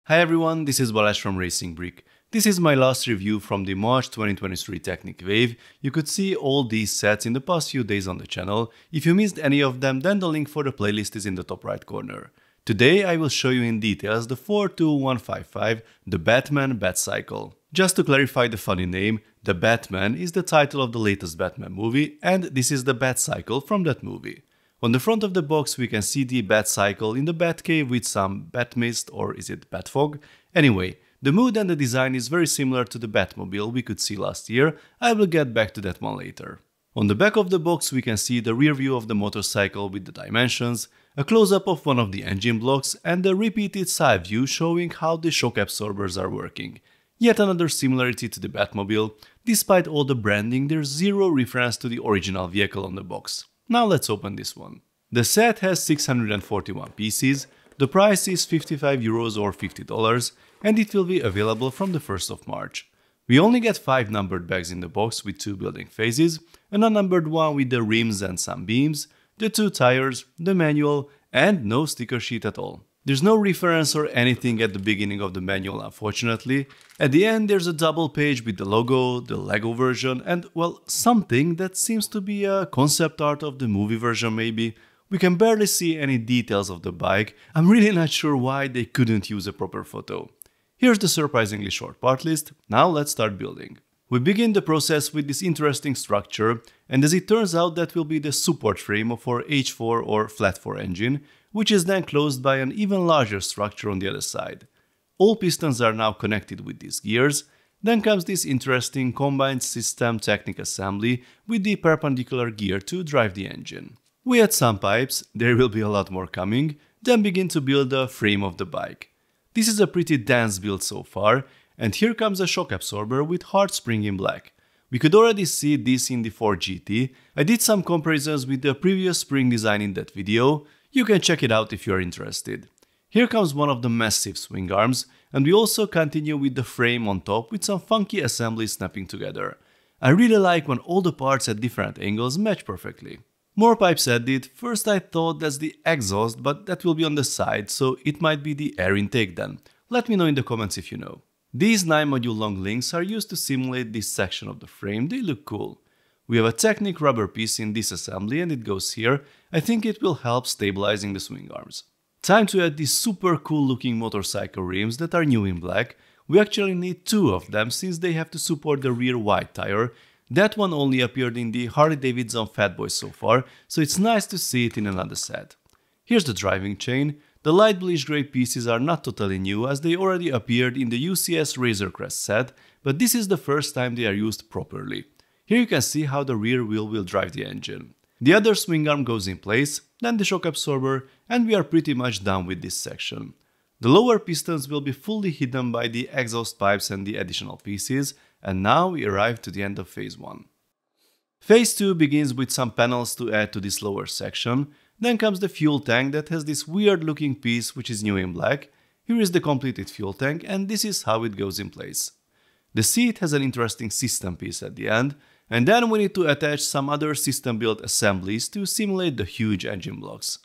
Hi everyone, this is Balázs from Racing Brick. This is my last review from the March 2023 Technic Wave. You could see all these sets in the past few days on the channel. If you missed any of them, then the link for the playlist is in the top right corner. Today I will show you in details the 42155, the Batman Batcycle. Just to clarify the funny name, the Batman is the title of the latest Batman movie, and this is the Batcycle from that movie. On the front of the box we can see the Batcycle in the Batcave with some Batmist, or is it Batfog? Anyway, the mood and the design is very similar to the Batmobile we could see last year. I will get back to that one later. On the back of the box we can see the rear view of the motorcycle with the dimensions, a close-up of one of the engine blocks, and a repeated side view showing how the shock absorbers are working. Yet another similarity to the Batmobile. Despite all the branding, there's zero reference to the original vehicle on the box. Now let's open this one. The set has 641 pieces, the price is €55 or $50, and it will be available from the 1st of March. We only get 5 numbered bags in the box with 2 building phases, an unnumbered one with the rims and some beams, the 2 tires, the manual, and no sticker sheet at all. There's no reference or anything at the beginning of the manual, unfortunately. At the end there's a double page with the logo, the Lego version, and well, something that seems to be a concept art of the movie version maybe. We can barely see any details of the bike. I'm really not sure why they couldn't use a proper photo. Here's the surprisingly short part list. Now let's start building. We begin the process with this interesting structure, and as it turns out that will be the support frame of our H4 or flat 4 engine, which is then closed by an even larger structure on the other side. All pistons are now connected with these gears. Then comes this interesting combined system Technic assembly with the perpendicular gear to drive the engine. We add some pipes, there will be a lot more coming, then begin to build the frame of the bike. This is a pretty dense build so far, and here comes a shock absorber with hard spring in black. We could already see this in the Ford GT. I did some comparisons with the previous spring design in that video. You can check it out if you are interested. Here comes one of the massive swing arms, and we also continue with the frame on top with some funky assemblies snapping together. I really like when all the parts at different angles match perfectly. More pipes added. First I thought that's the exhaust, but that will be on the side, so it might be the air intake then. Let me know in the comments if you know. These 9 module long links are used to simulate this section of the frame. They look cool. We have a Technic rubber piece in this assembly and it goes here. I think it will help stabilizing the swing arms. Time to add these super cool looking motorcycle rims that are new in black. We actually need 2 of them since they have to support the rear wide tire. That one only appeared in the Harley-Davidson Fat Boy so far, so it's nice to see it in another set. Here's the driving chain. The light bluish grey pieces are not totally new as they already appeared in the UCS Razor Crest set, but this is the first time they are used properly. Here you can see how the rear wheel will drive the engine. The other swing arm goes in place, then the shock absorber, and we are pretty much done with this section. The lower pistons will be fully hidden by the exhaust pipes and the additional pieces, and now we arrive to the end of phase 1. Phase 2 begins with some panels to add to this lower section. Then comes the fuel tank that has this weird looking piece which is new in black. Here is the completed fuel tank, and this is how it goes in place. The seat has an interesting system piece at the end, and then we need to attach some other system built assemblies to simulate the huge engine blocks.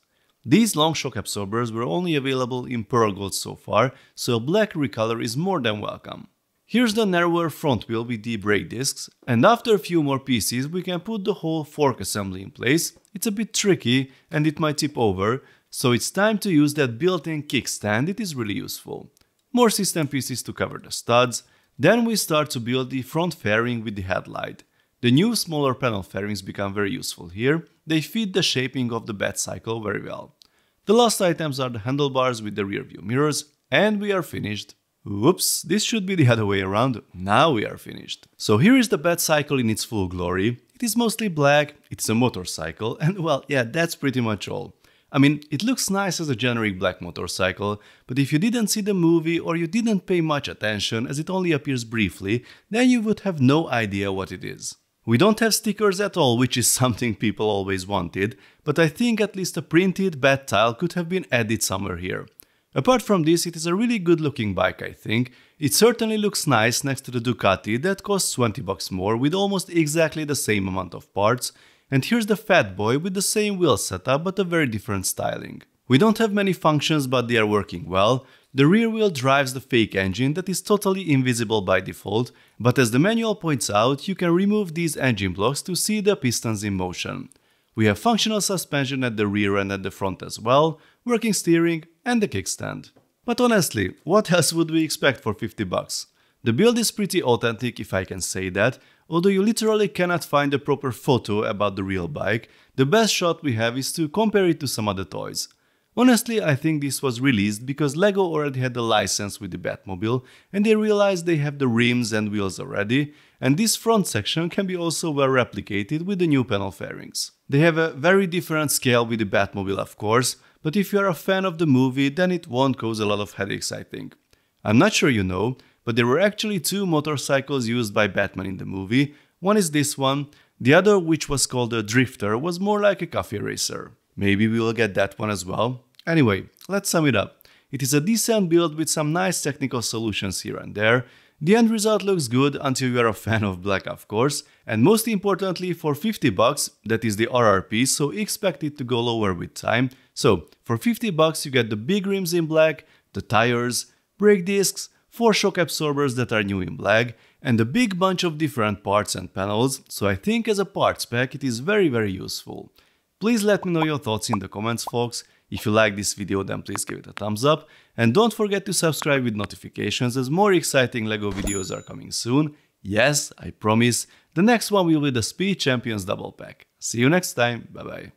These long shock absorbers were only available in pearl gold so far, so a black recolor is more than welcome. Here's the narrower front wheel with the brake discs, and after a few more pieces we can put the whole fork assembly in place. It's a bit tricky and it might tip over, so it's time to use that built-in kickstand. It is really useful. More system pieces to cover the studs. Then we start to build the front fairing with the headlight. The new smaller panel fairings become very useful here. They fit the shaping of the Batcycle very well. The last items are the handlebars with the rear view mirrors, and we are finished. Whoops, this should be the other way around. Now we are finished. So here is the Batcycle in its full glory. It is mostly black, it's a motorcycle, and well, yeah, that's pretty much all. I mean, it looks nice as a generic black motorcycle, but if you didn't see the movie or you didn't pay much attention as it only appears briefly, then you would have no idea what it is. We don't have stickers at all, which is something people always wanted, but I think at least a printed bat tile could have been added somewhere here. Apart from this, it is a really good looking bike, I think. It certainly looks nice next to the Ducati that costs $20 more with almost exactly the same amount of parts. And here's the Fat Boy with the same wheel setup but a very different styling. We don't have many functions but they are working well. the rear wheel drives the fake engine that is totally invisible by default, but as the manual points out, you can remove these engine blocks to see the pistons in motion. We have functional suspension at the rear and at the front as well, working steering and the kickstand. But honestly, what else would we expect for 50 bucks? The build is pretty authentic, if I can say that, although you literally cannot find a proper photo about the real bike. The best shot we have is to compare it to some other toys. Honestly, I think this was released because LEGO already had the license with the Batmobile and they realized they have the rims and wheels already, and this front section can be also well replicated with the new panel fairings. They have a very different scale with the Batmobile, of course, but if you are a fan of the movie, then it won't cause a lot of headaches, I think. I'm not sure you know, but there were actually two motorcycles used by Batman in the movie. One is this one, the other, which was called a Drifter, was more like a coffee racer. Maybe we will get that one as well. Anyway, let's sum it up. It is a decent build with some nice technical solutions here and there. The end result looks good until you are a fan of black, of course, and most importantly, for 50 bucks, that is the RRP, so expect it to go lower with time. So for 50 bucks you get the big rims in black, the tires, brake discs, 4 shock absorbers that are new in black, and a big bunch of different parts and panels, so I think as a parts pack it is very useful. Please let me know your thoughts in the comments, folks. If you like this video, then please give it a thumbs up, and don't forget to subscribe with notifications as more exciting LEGO videos are coming soon. Yes, I promise, the next one will be the Speed Champions double pack. See you next time, bye bye.